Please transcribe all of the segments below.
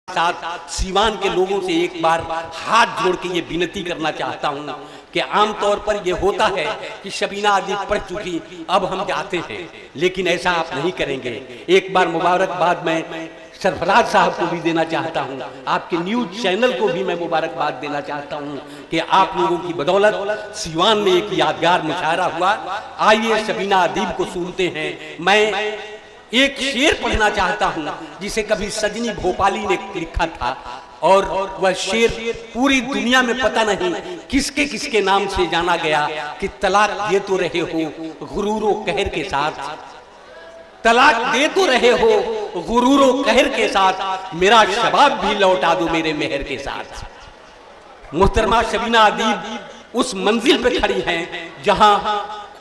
साथ सीवान के लोगों से एक बार हाथ जोड़ के ये विनती करना चाहता हूँ कि आम तौर पर ये होता है कि शबीना अदीब पढ़ चुकी, अब हम जाते हैं, लेकिन ऐसा आप नहीं करेंगे। एक बार मुबारकबाद मैं सरफराज साहब को भी देना चाहता हूँ, आपके न्यूज़ चैनल को भी मैं मुबारकबाद देना चाहता हूँ कि आप लोगों की बदौलत सीवान में एक यादगार मुशायरा हुआ। आइए शबीना अदीब को सुनते हैं। मैं एक शेर पढ़ना चाहता हूँ जिसे कभी सजनी भोपाली ने लिखा था, और वह शेर पूरी दुनिया में पता नहीं किसके किसके नाम से जाना गया कि तलाक दे तो रहे हो गुरूरो कहर के साथ, तलाक दे तो रहे हो गुरूरो कहर के साथ, मेरा शबाब भी लौटा दो मेरे मेहर के साथ। मुहतरमा शबीना अदीब उस मंजिल पे खड़ी हैं जहां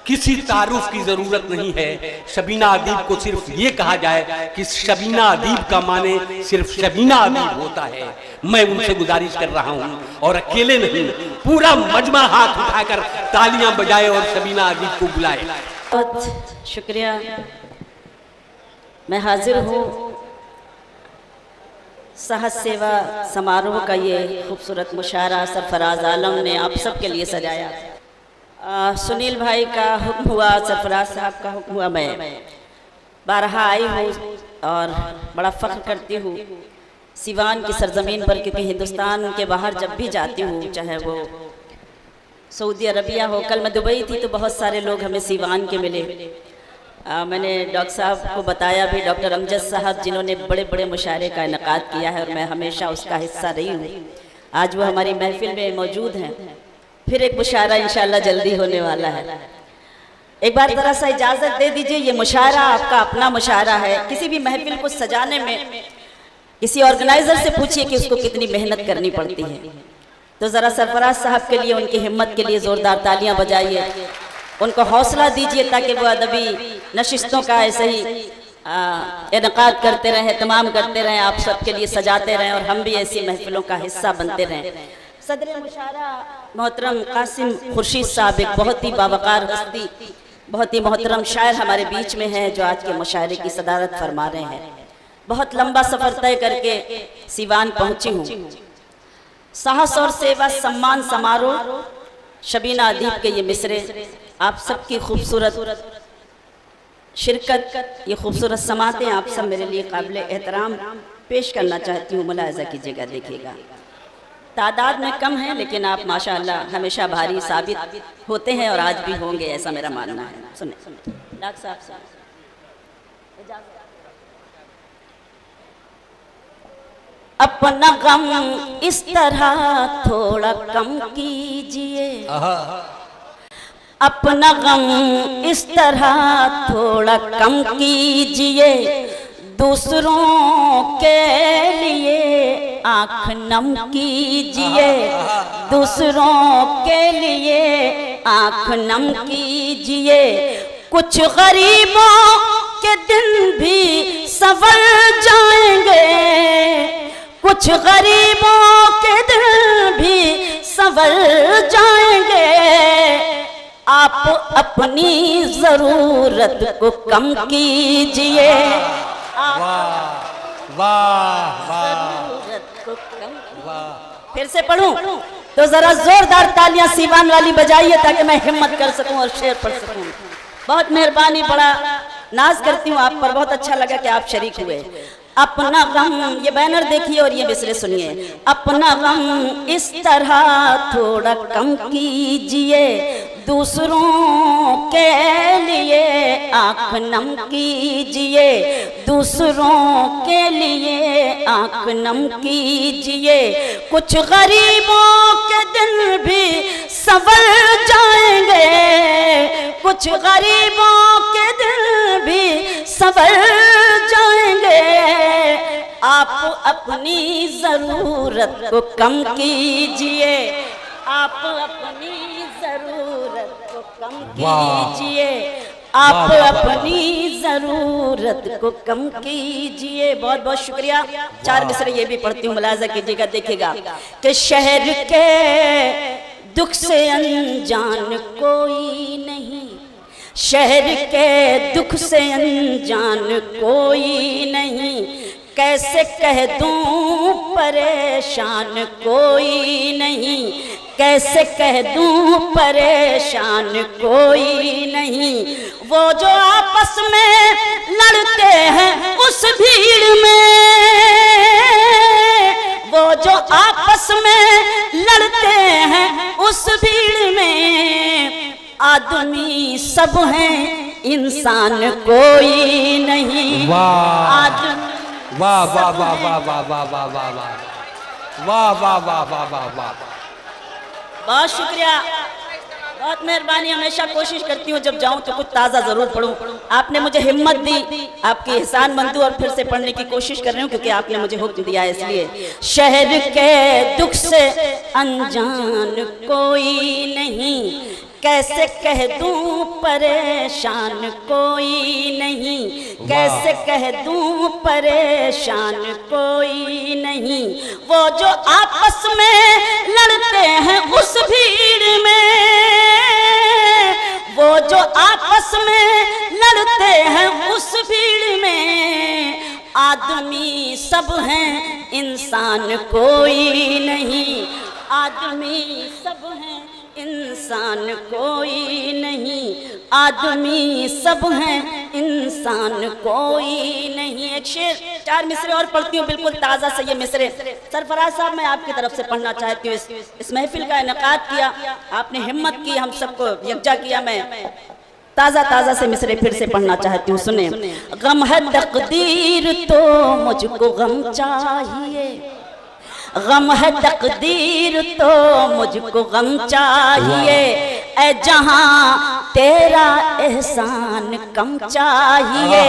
किसी तारुफ की जरूरत नहीं है। शबीना अदीब को सिर्फ ये कहा जाए कि शबीना अदीब का माने सिर्फ शबीना अदीब होता है। मैं उनसे गुजारिश कर रहा हूँ, और अकेले नहीं, पूरा मजमा हाथ उठाकर तालियां बजाए और शबीना अदीब को बुलाए। बहुत शुक्रिया। मैं हाजिर हूँ साहस सेवा समारोह का ये खूबसूरत मुशायरा सरफराज आलम ने आप सबके लिए सजाया। सुनील भाई का हुक्म हुआ, सरफराज साहब का हुक्म हुआ, मैं बारहा आई हूँ और बड़ा फ़ख्र करती हूँ सीवान की सरजमीन पर, क्योंकि हिंदुस्तान के बाहर जब भी जाती हूँ, चाहे वो सऊदी अरबिया हो, कल मैं दुबई थी तो बहुत सारे लोग हमें सीवान के मिले। मैंने डॉक्टर साहब को बताया भी, डॉक्टर अमजद साहब जिन्होंने बड़े बड़े मुशायरे का इनकाद किया है और मैं हमेशा उसका हिस्सा रही हूँ, आज वो हमारी महफिल में मौजूद हैं। फिर एक मुशायरा इंशाअल्लाह जल्दी होने वाला है। एक बार ज़रा सा इजाज़त दे दीजिए, ये मुशायरा आपका अपना मुशायरा है। किसी भी महफिल को सजाने में किसी ऑर्गेनाइज़र से पूछिए कि उसको कितनी मेहनत करनी पड़ती है। तो ज़रा सरफराज साहब के लिए, उनकी हिम्मत के लिए ज़ोरदार तालियां बजाइए, उनको हौसला दीजिए ताकि वो अदबी नशिस्तों का ऐसे ही इनकाद करते रहें, तमाम करते रहें, आप सबके लिए सजाते रहें और हम भी ऐसी महफिलों का हिस्सा बनते रहें। सदर मुशायरा मोहतरम कासिम खुर्शीद साहब, एक बहुत ही बावकार हस्ती, बहुत ही मोहतरम शायर हमारे बीच में हैं जो आज के मुशायरे की सदारत फरमा रहे हैं। बहुत लंबा सफ़र तय करके सीवान पहुंची हूँ। साहस और सेवा सम्मान समारोह, शबीना अदीब के ये मिसरे, आप सबकी खूबसूरत शिरकत, ये खूबसूरत समातें आप सब मेरे लिए काबिल एहतराम पेश करना चाहती हूँ। मुलाहज़ा कीजिएगा, देखिएगा तादाद में कम है लेकिन आप माशाअल्लाह हमेशा भारी साबित होते हैं और आज भी होंगे, ऐसा मेरा मानना है। सुने डॉक्टर साहब, अपना गम इस तरह थोड़ा कम कीजिए, अपना गम इस तरह थोड़ा कम कीजिए, दूसरों के लिए आँख नम कीजिए, दूसरों के लिए आँख नम कीजिए, कुछ गरीबों के दिन भी संवर जाएंगे, कुछ गरीबों के दिन भी संवर जाएंगे, आप अपनी ज़रूरत को कम कीजिए, फिर से पढ़ूं तो जरा जोरदार तालियां सीवान वाली बजाइए ताकि मैं हिम्मत कर सकूं और शेर पढ़ सकूं। बहुत मेहरबानी, बड़ा नाज करती हूँ आप पर, बहुत अच्छा लगा कि आप शरीक हुए। अपना गम, ये बैनर देखिए और ये मिसरे सुनिए। अपना गम इस तरह थोड़ा कम कीजिए, दूसरों के लिए आँख नम कीजिए, दूसरों के लिए आँख नम कीजिए, कुछ गरीबों के दिन भी संवर जाएंगे, कुछ गरीबों के दिन भी संवर जाएंगे, आप अपनी ज़रूरत को कम कीजिए, आप अपनी ज़रूरत को कम कीजिए, आप अपनी ज़रूरत को कम कीजिए। बहुत बहुत शुक्रिया। चार मिसरे ये भी पढ़ती हूँ, मुलाज़ा कीजिएगा, देखिएगा कि शहर के दुख से अनजान कोई नहीं, शहर के दुख से अनजान कोई नहीं, कैसे कह दूं परेशान कोई नहीं, कैसे कह दूं परेशान कोई नहीं। वो जो आपस में लड़ते हैं उस भीड़ में, वो जो आपस में लड़ते हैं उस भीड़ में, आदमी सब हैं इंसान कोई नहीं। वाह वाह वाह वाह वाह वाह वाह वाह वाह वाह वाह वाह वाह वाह वाह। बहुत शुक्रिया, बहुत मेहरबानी। हमेशा कोशिश करती हूँ जब जाऊँ तो कुछ ताज़ा ज़रूर पढ़ूँ। आपने मुझे हिम्मत दी, आपकी एहसान मंदू और फिर से पढ़ने की कोशिश कर रही हूँ क्योंकि आपने मुझे हुक्म दिया है इसलिए। शहर के दुख से अनजान कोई नहीं, कैसे कह दूं परेशान कोई नहीं, कैसे कह दूं परेशान कोई नहीं। वो जो आपस में लड़ते हैं उस भीड़ में, वो जो आपस में लड़ते हैं उस भीड़ में, आदमी सब हैं इंसान कोई नहीं, आदमी सब हैं इंसान कोई नहीं, आदमी सब हैं इंसान कोई नहीं। एक शेर, 4 मिसरे और पढ़ती हूँ, बिल्कुल ताज़ा से ये मिसरे। सरफराज साहब, मैं आपकी तरफ से पढ़ना चाहती हूँ। इस महफिल का इनेकाद किया, आपने हिम्मत की, हम सबको यकजा किया। मैं ताज़ा ताज़ा से मिसरे फिर से पढ़ना चाहती हूँ, सुने। गम है तकदीर तो मुझको गम चाहिए, गम है तकदीर तो मुझको गम चाहिए, ऐ जहां तेरा एहसान कम चाहिए,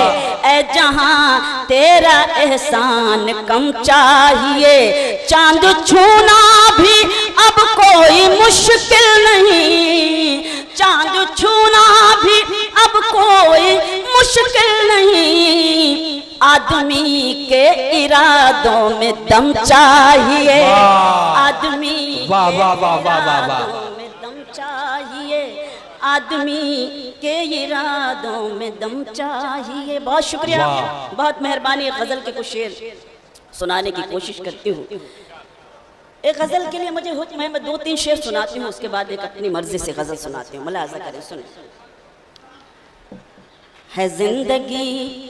ऐ जहां तेरा एहसान कम चाहिए। चांद छूना भी अब कोई मुश्किल नहीं, चांद छूना भी अब कोई मुश्किल नहीं, आदमी के इरादों में दम चाहिए, आदमी वाह वाह वाह वाह वाह वाह, में दम चाहिए, आदमी के इरादों में दम चाहिए। बहुत शुक्रिया, बहुत मेहरबानी। गजल के कुछ शेर सुनाने की कोशिश करती हूँ। एक गजल के लिए मुझे हुक्म है, मैं 2-3 शेर सुनाती हूँ, उसके बाद एक अपनी मर्जी से गजल सुनाती हूँ। मुलाज़ा करें, सुने। है जिंदगी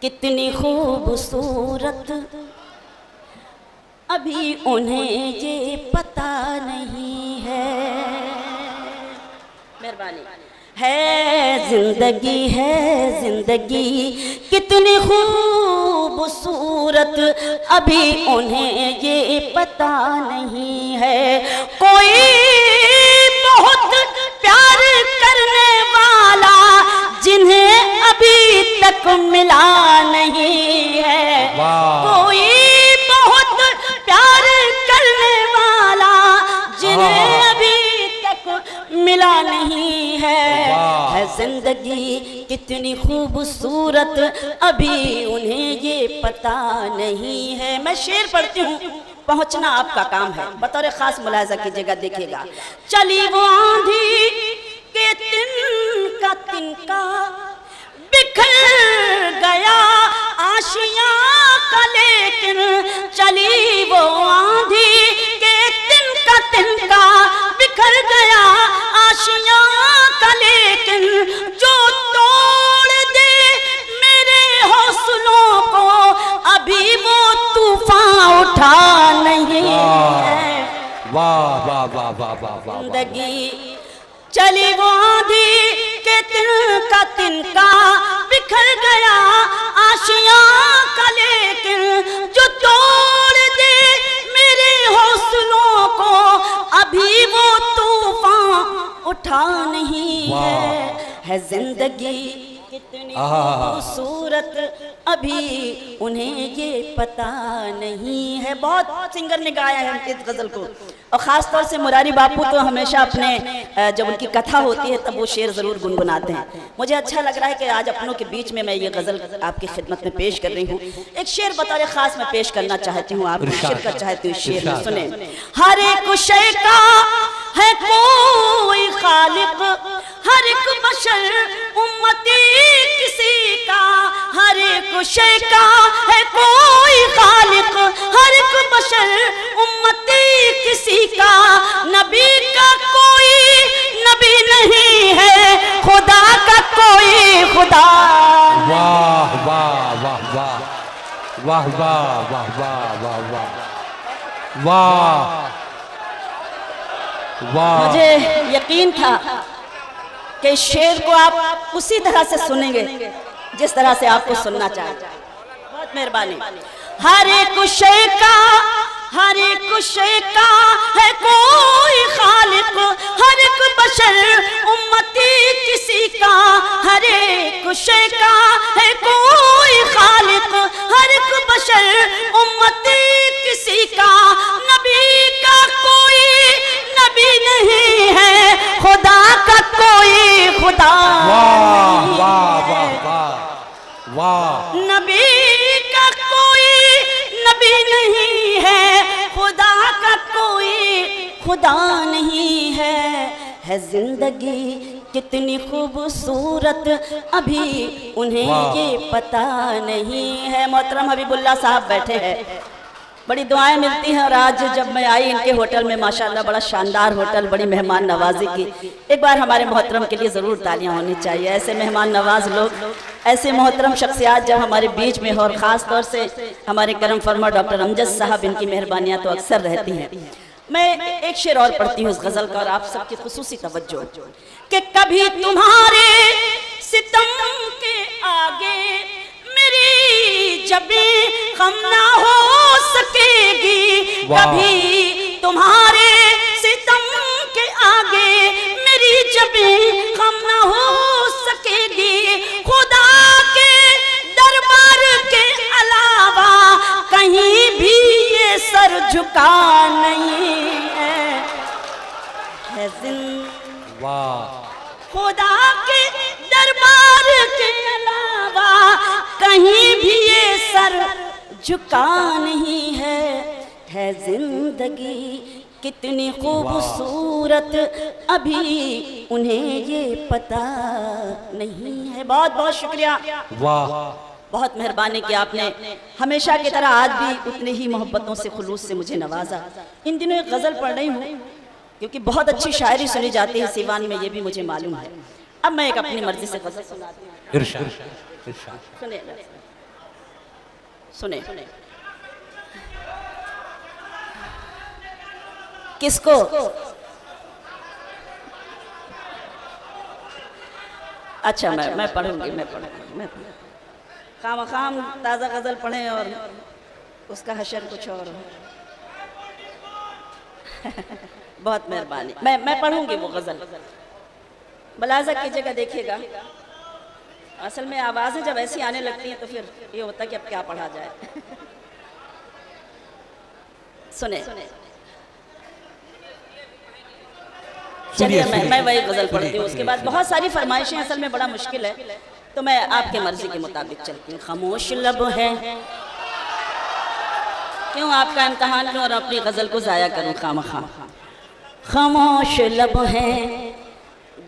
कितनी खूबसूरत, अभी उन्हें ये पता नहीं है। मेहरबानी। है जिंदगी कितनी खूबसूरत, अभी उन्हें ये पता नहीं है। कोई बहुत प्यार करने वाला जिन्हें अभी तक मिला नहीं है, कोई बहुत प्यार करने वाला जिन्हें अभी तक मिला नहीं है। जिंदगी कितनी खूबसूरत, अभी उन्हें ये पता नहीं है। मैं शेर पढ़ती हूँ, पहुँचना आपका काम है, बतौर खास मुलाजा कीजिएगा, देखिएगा। चली वो आंधी के तिनका तिनका, बिखर गया आशियां का लेकिन, चली वो आंधी के तिनका तिनका, बिखर गया आशियां का लेकिन, जो तोड़ दे मेरे हौसलों को, अभी वो तूफान उठा नहीं है। वाह वाह वाह वाह वाह। जिंदगी चली वो आंधी के तिनका तिनका, बिखर गया आशियां का लेकिन, जो तोड़ दे मेरे हौसलों को, अभी वो तूफान उठा नहीं है। जिंदगी कितनी खूबसूरत, अभी उन्हें ये पता नहीं है। बहुत सिंगर ने गाया है इस गज़ल को, और ख़ास तौर से मुरारी बापू तो हमेशा अपने जब उनकी कथा होती है तब वो शेर ज़रूर गुनगुनाते हैं। मुझे अच्छा लग रहा है कि आज अपनों के बीच में मैं ये गज़ल आपकी खिदमत में पेश कर रही हूँ। एक शेर बतौर ख़ास मैं पेश करना चाहती हूँ, आप शिरकत चाहती हूँ शेर में, सुने। हर एक शय का ہے کوئی خالق، ہر ایک بشر امتی کسی کا، ہر ایک شے کا ہے کوئی خالق، ہر ایک بشر امتی کسی کا، نبی کا کوئی نبی نہیں ہے، خدا کا کوئی خدا۔ واہ واہ واہ واہ واہ واہ واہ واہ واہ واہ واہ۔ مجھے یقین تھا کہ اس شعر کو آپ اسی طرح سے سنیں گے جس طرح سے آپ کو سننا چاہتے ہیں۔ بہت مہربانی۔ ہر ایک شے کا، ہر ایک شے کا ہے کوئی خالق، ہر ایک بشر امتی کسی کا، ہر ایک شے کا ہے کوئی خالق، ہر ایک بشر امتی کسی کا، نبی کا کوئی نبی نہیں ہے، خدا کا کوئی خدا نہیں ہے، نبی کا کوئی نبی نہیں ہے، خدا کا کوئی خدا نہیں ہے زندگی کتنی خوبصورت ابھی انہیں یہ پتہ نہیں ہے۔ محترم حبیب اللہ صاحب بیٹھے ہیں، بڑی دعائیں ملتی ہیں، اور آج جب میں آئی ان کے ہوٹل میں ماشاءاللہ بڑا شاندار ہوٹل، بڑی مہمان نوازی کی، ایک بار ہمارے محترم کے لیے ضرور تالیاں ہونی چاہیے۔ ایسے مہمان نواز لوگ، ایسے محترم شخصیات جب ہمارے بیچ میں ہو، اور خاص طور سے ہمارے کرم فرما ڈاکٹر امجد صاحب، ان کی مہربانیاں تو اکثر رہتی ہیں۔ میں ایک شعر اور پڑھتی ہوں اس غزل کا، اور آپ سب کی خصوصی توجہ کہ کبھی تمہارے ستم کے آگے میری جبیں خم نہ ہو سکے گی، کبھی تمہارے ستم کے آگے میری جبیں خم نہ ہو سکے گی، خدا کے دربار کے علاوہ کہیں بھی یہ سر جھکا نہیں ہے خدا کے دربار کے علاوہ کہیں بھی یہ سر جھکا نہیں ہے زندگی کتنی خوبصورت ابھی انہیں یہ پتہ نہیں ہے۔ بہت بہت شکریہ، بہت مہربانی کہ آپ نے ہمیشہ کی طرح آج بھی اتنے ہی محبتوں سے خلوص سے مجھے نوازا۔ ان دنوں ایک غزل پڑھ رہی ہوں کیونکہ بہت اچھی شاعری سنی جاتی ہے سیوان میں، یہ بھی مجھے معلوم ہے۔ اب میں ایک اپنی مرضی سے غزل سناتی ہوں، سنیں کس کو؟ اچھا میں پڑھوں گی، خام خام تازہ غزل پڑھیں اور اس کا حشر کچھ اور ہو۔ بہت مہربانی، میں پڑھوں گی وہ غزل، ملاحظہ کیجئے گا، دیکھیے گا۔ اصل میں آوازیں جب ایسی آنے لگتی ہیں تو پھر یہ ہوتا ہے کہ اب کیا پڑھا جائے۔ سنیں، چلیے میں وہی غزل پڑھتی ہوں، اس کے بعد بہت ساری فرمائشیں، اصل میں بڑا مشکل ہے تو میں آپ کے مرضی کے مطابق چلتی ہوں۔ خاموش لب ہے، کیوں آپ کا امتحان لوں اور اپنی غزل کو ضائع کروں خامخواہ۔ خاموش لب ہیں،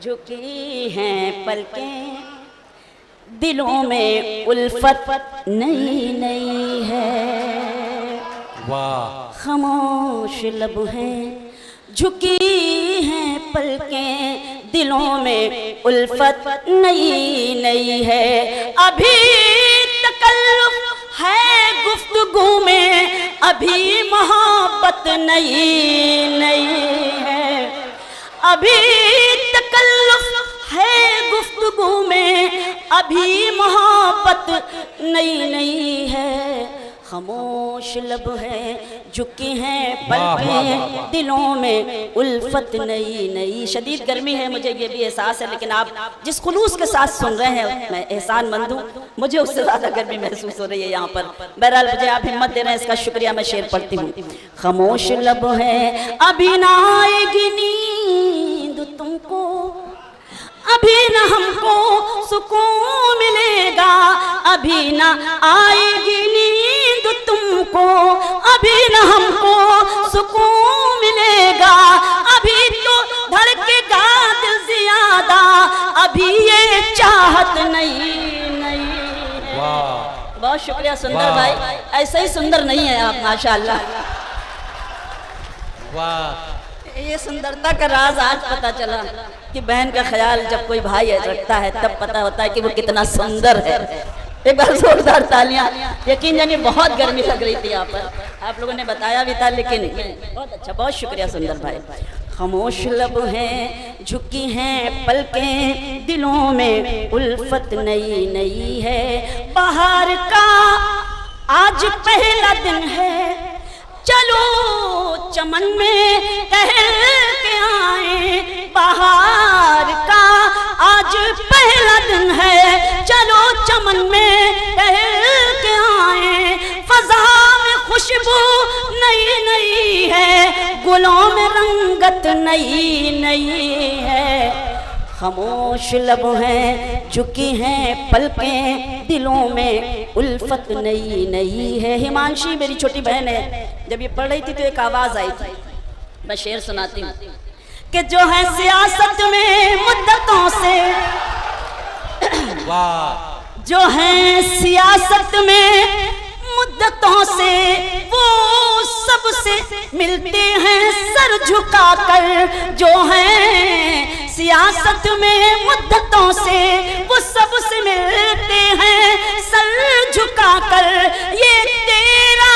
جھکی ہیں پلکیں، دلوں میں الفت نئی نئی ہے۔ خاموش لب ہیں، جھکی ہیں پلکیں، دلوں میں الفت نئی نئی ہے۔ ابھی تکلف ہے گفتگو میں، ابھی محبت نئی نئی ہے۔ ابھی تکلف ہے گفتگو میں، ابھی محبت نئی نئی ہے۔ خاموش لب ہے، جھکی ہیں پلکیں، دلوں میں الفت نئی نئی۔ شدید گرمی ہے، مجھے یہ بھی احساس ہے، لیکن آپ جس خلوص کے ساتھ سن رہے ہیں میں احسان مند ہوں، مجھے اس سے زیادہ گرمی محسوس ہو رہی ہے یہاں پر۔ بہرحال مجھے آپ ہمت دے رہے ہیں، اس کا شکریہ۔ میں شعر پڑھتی ہوں۔ خاموش لب ہے، ابھی نہ آئے گی نیند تم کو، ابھی نہ ہم کو سکون ملے گا، ابھی نہ آئے گی نیند تم کو، ابھی نہ ہم کو سکون ملے گا، ابھی تو अभी ये चाहत नहीं नहीं। वाह बहुत शुक्रिया सुंदर वाह। भाई, ऐसे ही सुंदर नहीं है आप माशाअल्लाह। वाह ये सुंदरता का राज आज पता चला कि बहन का ख्याल जब कोई भाई रखता है तब पता होता है कि वो कितना सुंदर है। एक बार जोरदार तालियां। यकीन जानिए बहुत गर्मी लग रही थी यहाँ पर, आप लोगों ने बताया भी था, लेकिन बहुत अच्छा, बहुत शुक्रिया सुंदर भाई। खामोश लब हैं, झुकी हैं पलकें, दिलों में उल्फत नई नई है। बाहर का आज पहला दिन है, चलो चमन में टहल के आए। बाहर का आज पहला दिन है, चलो चमन में टहल के आए। फजा में खुशबू नई नई है, गुलों में रंगत नई नई है। खामोश लब हैं, झुकी हैं पलकें, दिलों में उल्फत नई नई है। हिमांशी मेरी छोटी बहन है, जब ये पढ़ रही थी तो एक आवाज आई थी, मैं शेर सुनाती हूँ कि जो है सियासत में मुद्दतों से, वाह जो है सियासत में मुद्दतों से, वो सबसे मिलते हैं सर झुकाकर। जो है सियासत में मुद्दतों से, वो सबसे मिलते हैं सर झुकाकर। ये तेरा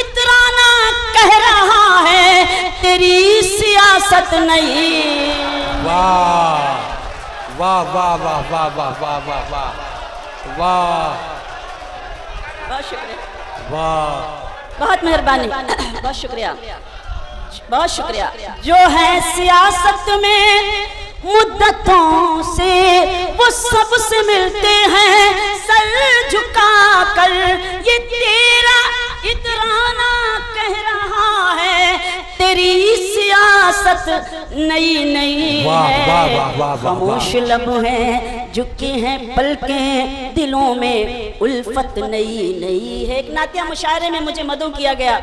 इतराना कह रहा है, तेरी सियासत नहीं। वाह वाह वाह वाह वाह वाह वाह वाह वाह वाह बहुत शुक्रिया, वाह बहुत मेहरबानी, बहुत शुक्रिया, बहुत शुक्रिया। जो है सियासत में मुद्दतों से, वो सबसे मिलते हैं सर झुकाकर। ये तेरा इतराना कह रहा है, तेरी सियासत नई नई है। खामोश लब हैं, झुकी हैं पलकें, दिलों में उल्फत नई नई है। एक नातिया मुशायरे में मुझे मदऊ किया गया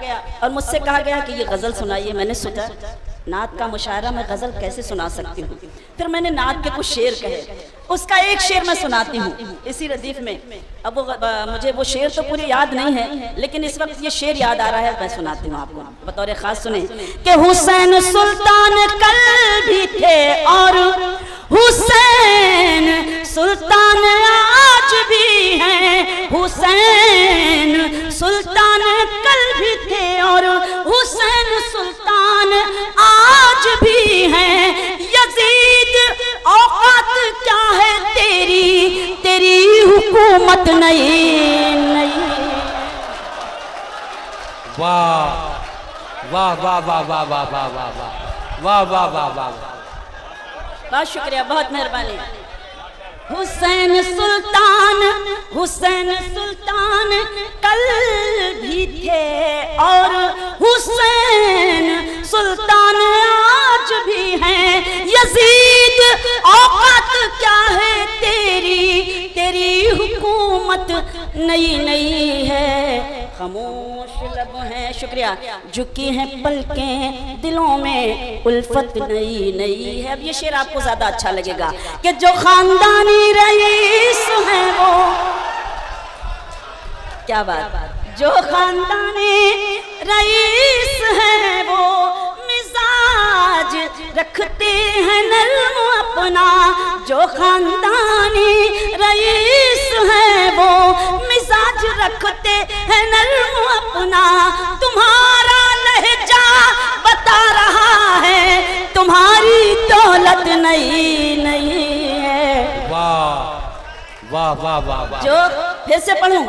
और मुझसे कहा गया कि ये गज़ल सुनाइए। मैंने सोचा नात का मुशायरा मैं गज़ल कैसे सुना सकती हूँ। फिर मैंने नात के कुछ शेर कहे, उसका एक शेर मैं सुनाती हूँ इसी रदीफ में। अब वो मुझे वो शेर तो पूरे याद नहीं है, लेकिन इस वक्त ये शेर याद आ रहा है, मैं सुनाती हूँ आपको बतौर खास। सुने कि हुसैन सुल्तान कल भी थे और हुसैन सुल्तान आज भी हैं। हुसैन सुल्तान कल भी थे और हुसैन सुल्तान आज भी हैं। यजीद औकात क्या है तेरी, तेरी हुकूमत नहीं नहीं। वाह वाह वाह वाह वाह वाह वाह वाह वाह वाह वाह वाह। बहुत शुक्रिया, बहुत मेहरबानी। हुसैन सुल्तान, हुसैन सुल्तान कल भी थे और हुसैन सुल्तान आज भी हैं। यजीद औकात क्या है तेरी, तेरी हुकूमत नई नई है। खामोश लब हैं, शुक्रिया, झुकी हैं पलकें, दिलों में उल्फत नई नई है। अब ये शेर आपको ज्यादा अच्छा लगेगा कि जो खानदानी रईस हैं वो, क्या बात, जो खानदानी रईस हैं वो मिजाज रखते हैं नर्म अपना। जो खानदानी रईस हैं वो मिजाज रखते हैं नर्म अपना। तुम्हारा लहजा बता रहा है, तुम्हारी दौलत नहीं नहीं है। वाह वाह वाह वाह वाह। जो फिर से पढ़ूं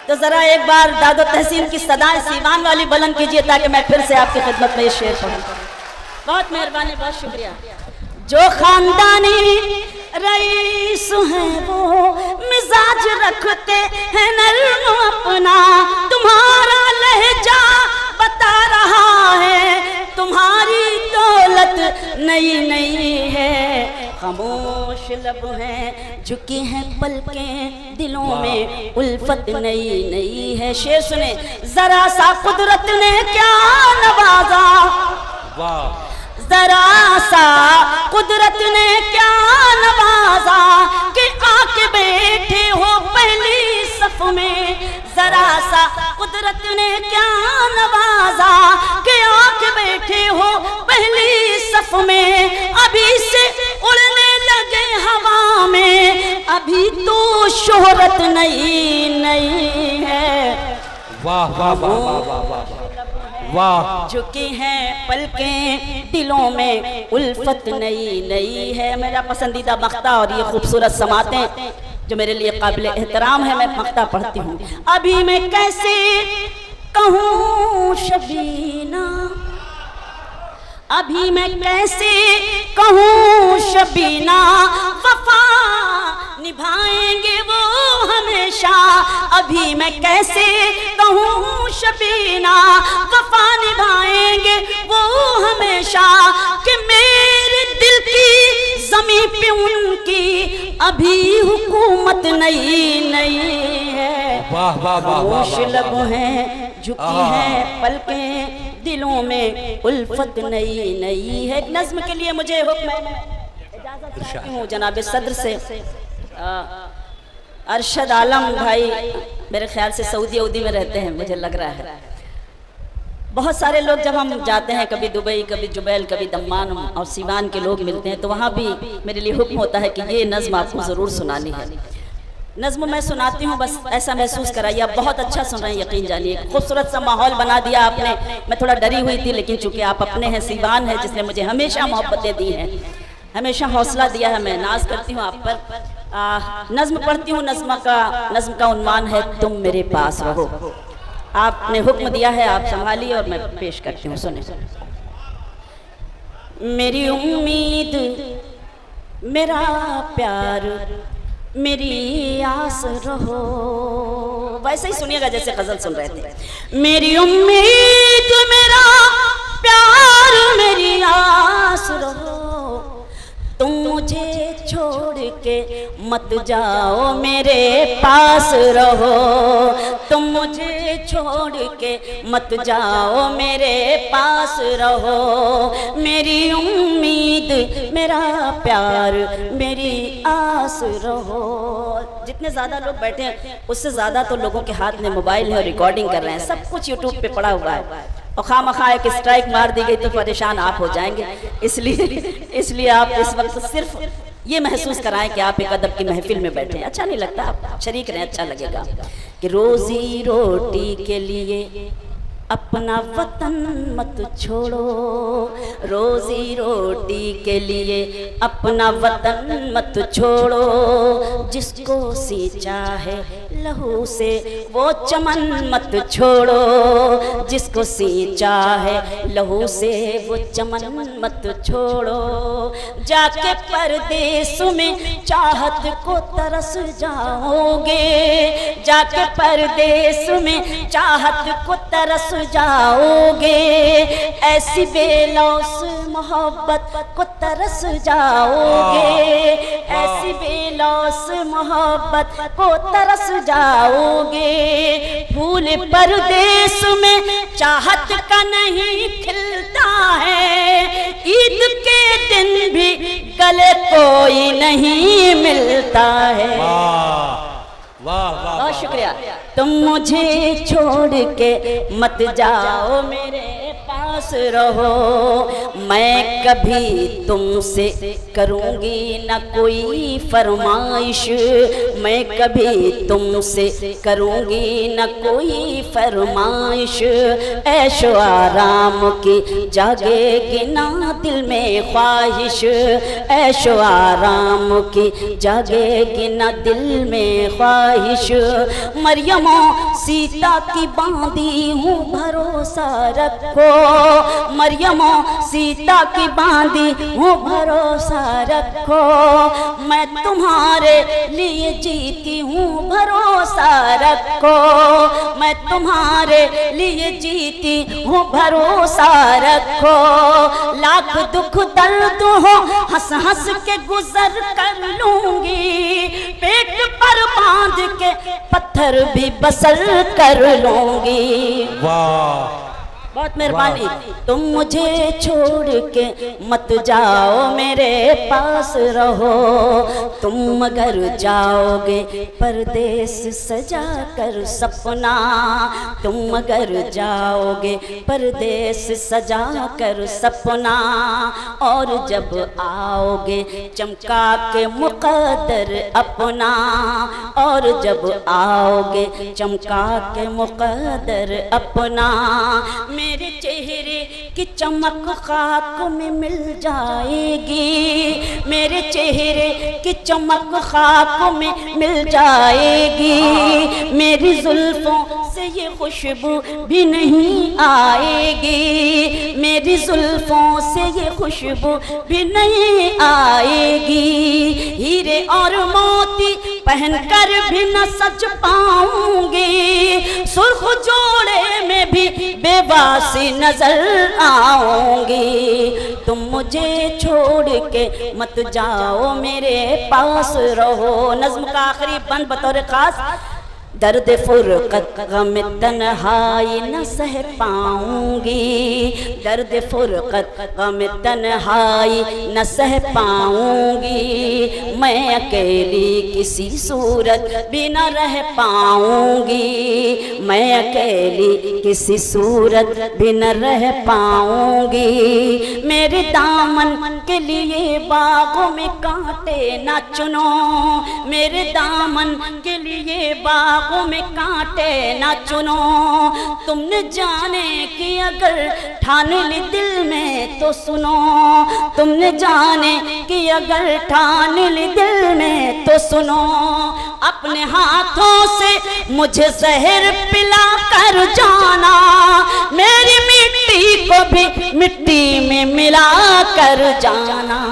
तो जरा एक बार दादो तहसीन की सदाएं सीवान वाली बुलंद कीजिए ताकि मैं फिर से आपकी खिदमत में ये शेर पढ़ूं। बहुत मेहरबानी, बहुत शुक्रिया। जो खानदानी रईस हैं वो मिजाज रखते हैं नर्म अपना। तुम्हारा लहजा बता रहा है, तुम्हारी दौलत नई नई है। खामोश लब हैं, झुकी हैं पलकें, दिलों में उल्फत नई नई है। शेर सुने, जरा सा कुदरत ने क्या नवाजा, वाह ذرا سا قدرت نے کیا نوازا کہ آ کے بیٹھے ہو پہلی صف میں، ذرا سا قدرت نے کیا نوازا کہ آ کے بیٹھے ہو پہلی صف میں، ابھی سے اڑنے لگے ہوا میں، ابھی تو شہرت نئی نئی ہے۔ واہ واہ واہ واہ واہ واہ واہ، جھکی ہیں پلکیں دلوں میں الفت نئی نئی ہے۔ میرا پسندیدہ مقطع اور یہ خوبصورت سماعتیں جو میرے لیے قابل احترام ہے، میں مقطع پڑھتی ہوں۔ ابھی میں کیسے کہوں شبینہ، ابھی میں کیسے کہوں شبینہ، وفا نبھائیں گے وہ ہمیشہ، ابھی میں کیسے کہوں شبینہ، وفا نبھائیں گے وہ ہمیشہ، کہ میرے دل کی زمین پہ ان کی ابھی حکومت نئی نئی ہے۔ واہ واہ واہ واہ، خاموش لب ہیں جھکی ہیں پلکیں دلوں میں الفت نئی نئی ہے۔ ایک نظم کے لیے مجھے حکم ہے، اجازت چاہتی ہوں جناب صدر سے۔ ارشد عالم بھائی میرے خیال سے سعودی میں رہتے ہیں، مجھے لگ رہا ہے۔ بہت سارے لوگ جب ہم جاتے ہیں، کبھی دبئی، کبھی جبیل، کبھی دمان اور سیوان کے لوگ ملتے ہیں، تو وہاں بھی میرے لیے حکم ہوتا ہے کہ یہ نظم آپ کو ضرور سنانی ہے۔ نظم میں سناتی ہوں، بس ایسا محسوس کرائیے آپ بہت اچھا سن رہے ہیں، یقین جانیے خوبصورت سا ماحول بنا دیا آپ نے۔ میں تھوڑا ڈری ہوئی تھی، لیکن چونکہ آپ اپنے ہیں، سیوان ہے جس نے مجھے ہمیشہ محبتیں دی ہیں، ہمیشہ حوصلہ دیا ہے، میں ناز کرتی ہوں آپ پر۔ نظم پڑھتی ہوں، نظم کا عنوان ہے تم میرے پاس رہو۔ آپ نے حکم دیا ہے، آپ سنبھالیے اور میں پیش کرتی ہوں، سنیں۔ میری امید میرا پیار میری آس رہو، ویسے ہی سنیے گا جیسے غزل سن رہے تھے۔ میری امید میرا پیار میری آس رہو، تم مجھے چھوڑ کے مت جاؤ میرے پاس رہو، تم مجھے چھوڑ کے مت جاؤ میرے پاس رہو، میری امید میرا پیار میری آس رہو۔ جتنے زیادہ لوگ بیٹھے ہیں اس سے زیادہ تو لوگوں کے ہاتھ میں موبائل ہے اور ریکارڈنگ کر رہے ہیں، سب کچھ یوٹیوب پہ پڑا ہوا ہے، اور خواہ ایک اسٹرائک مار دی گئی تو پریشان آپ ہو جائیں گے۔ اس لیے آپ اس وقت صرف یہ محسوس کرائیں کہ آپ ایک ادب کی محفل میں بیٹھے ہیں۔ اچھا نہیں لگتا؟ آپ شریک رہیں، اچھا لگے گا۔ کہ روزی روٹی کے لیے اپنا وطن مت چھوڑو، روزی روٹی کے لیے اپنا وطن مت چھوڑو، جس کو سینچا ہے لہو سے وہ چمن مت چھوڑو، جس کو سینچا ہے لہو سے وہ چمن مت چھوڑو، جا کے پردیس میں چاہت کو ترس جاؤ گے، جا کے پردیس میں چاہت کو ترس جاؤ گے، ایسی بے لوث محبت کو ترس جاؤ گے، ایسی بے لوث محبت کو ترس جاؤ گے، پھول پردیس میں چاہت کا نہیں کھلتا ہے، عید کے دن بھی گلے کوئی نہیں ملتا ہے۔ بہت شکریہ۔ تم مجھے چھوڑ کے مت جاؤ میرے پاس رہو، میں کبھی تم سے کروں گی نہ کوئی فرمائش، میں کبھی تم سے کروں گی نہ کوئی فرمائش، عیش و آرام کی جاگے گی نہ دل میں خواہش، عیش و آرام کی جاگے گی نہ دل میں خواہش، مریم و سیتا کی باندھی ہوں بھروسہ رکھو، مریم و سیتا کی باندھی ہوں بھروسہ رکھو، میں تمہارے لیے جیتی ہوں بھروسہ رکھو، میں تمہارے لیے جیتی ہوں بھروسہ رکھو، لاکھ دکھ درد ہو ہنس ہنس کے گزر کر لوں گی، پیٹ پر باندھ کے پتھر بھی بسر کر لوں گی۔ واہ بہت مہربانی. تم مجھے چھوڑ کے مت جاؤ میرے پاس رہو, تم اگر جاؤ گے پردیس سجا کر سپنا, تم اگر جاؤ گے پردیس سجا کر سپنا, اور جب آؤ گے چمکا کے مقدر اپنا, اور جب آؤ گے چمکا کے مقدر اپنا, میرے چہرے کی چمک خاک میں مل جائے گی, میرے چہرے کی چمک خاک میں مل جائے گی, میری زلفوں سے یہ خوشبو بھی نہیں آئے گی, میری زلفوں سے یہ خوشبو بھی نہیں آئے گی, ہیرے اور موتی پہن کر بھی نہ سج پاؤں گی, سرخ جوڑے میں بھی بے باسی نظر آؤں گی, تم مجھے چھوڑ کے مت جاؤ میرے پاس رہو. نظم کا آخری بند بطور خاص. درد فرقت غم تنہائی نہ سہ پاؤں گی, درد فرقت غم تنہائی نہ سہ پاؤں گی, میں اکیلی کسی صورت بھی نہ رہ پاؤں گی, میں اکیلی کسی صورت بھی نہ رہ پاؤں گی, میرے دامن کے لیے باغوں میں کانٹے نہ چنو, میرے دامن کے لیے باغوں میں کانٹے نہ چنو, تم نے جانے کہ اگر ٹھان لی دل میں تو سنو, تم نے جانے کہ اگر ٹھان لی دل میں تو سنو, اپنے ہاتھوں سے مجھے زہر پلا کر جانا, میری مٹی کو بھی مٹی میں ملا کر جانا.